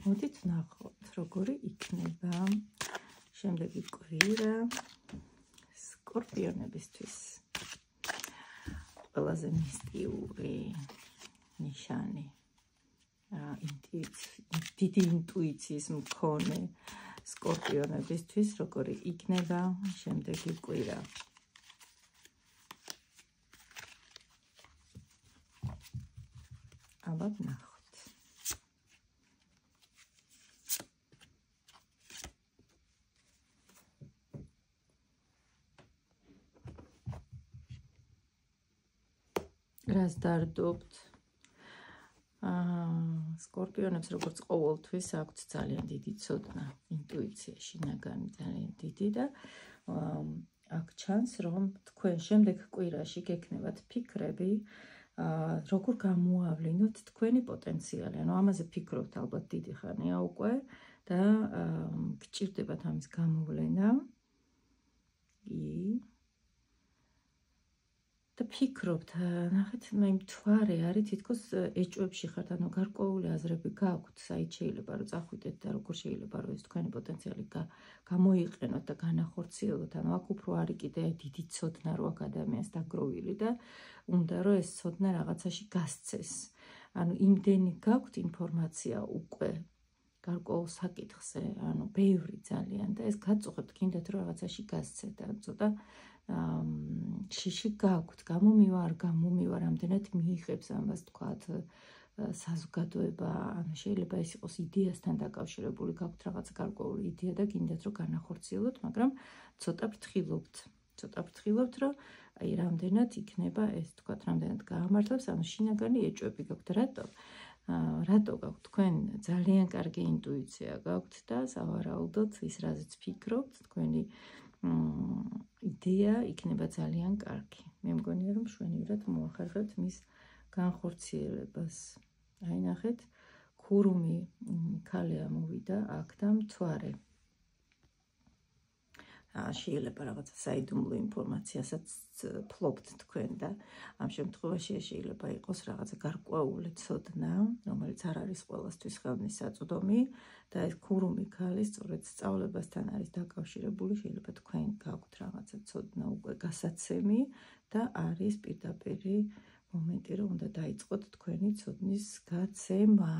მოდით ნახოთ, როგორი იქნება შემდეგი კვირა სკორპიონებისთვის. ყველაზე მისტიური ნიშანი. დიდი ინტუიციის მქონე სკორპიონებისთვის, როგორი იქნება შემდეგი კვირა. ალბათ ნახოთ. რას დარდობთ? სკორპიონებს როგორც ყოველთვის აქვთ ძალიან დიდი ცოდნა, ინტუიცია, შინაგანი ძალიან დიდი და აქ ჩანს, რომ თქვენ შემდეგ კვირაში გექნებათ ფიქრები, როგორ გამოავლინოთ თქვენი პოტენციალი. ანუ ამაზე ფიქრობთ ალბათ დიდი ხანია უკვე და გჭირდებათ ამის გამოვლენა. და ფიქრობთ, ნახეთ, მე მთვარე არის, თითქოს ეჭვებში ხართ, ანუ გარკვეული აზრები გაქვთ, საით შეიძლება რომ წახვიდეთ და როგორ შეიძლება რომ ეს თქვენი პოტენციალი გამოიყენოთ და განახორციელოთ. ანუ აქ უფრო არის კიდე დიდი ცოდნა რო აქ ადამიანს დაგროვილი და უნდა რომ ეს ცოდნა რაღაცაში გასცეს. ანუ იმდენი გაქვთ ინფორმაცია უკვე გარკვეულ საკითხზე, ანუ ბევრი ძალიან და ეს გაწუხებთ, გინდათ რომ რაღაცაში გასცეთ და ცოტა შიში გაქვთ, გამომივარ, ამდენად მიიღებს ამას თქვათ საზოგადოება, ანუ შეიძლება ეს იყოს იდეასთან დაკავშირებული, გაქვთ რაღაც გარკვეული იდეა და გინდათ რომ განახორციელოთ, მაგრამ ცოტა ფრთხილობთ, რომ აი რამდენად იქნება ეს თქვათ, რამდენად გაამართლებს, ანუ შინაგანი ეჭვები გაქვთ, რატო გაქვთ თქვენ ძალიან კარგი ინტუიცია გაქვთ და სავარაუდოდ ის რაზეც ფიქრობთ, თქვენი იდეა იქნება ძალიან კარგი. მე მგონია რომ მშვენივრად მოახერხებთ მის განხორციელებას. აი ნახეთ, ქურუმი ქალი ამოვიდა აქ და მთვარე. შეიძლება რაღაცა საიდუმლო ინფორმაციასაც ფლობთ თქვენ და ამ შემთხვევაში შეიძლება იყოს რაღაცა გარკვეული ცოდნა, რომელიც არ არის ყველასთვის ხელმისაწვდომი და ეს ქურუმი ქალი სწორედ სწავლებასთან არის დაკავშირებული, შეიძლება თქვენ გაქვთ რაღაცა ცოდნა უკვე გასაცემი და არის პირდაპირი მომენტი, რომ უნდა დაიწყოთ თქვენი ცოდნის გაცემა.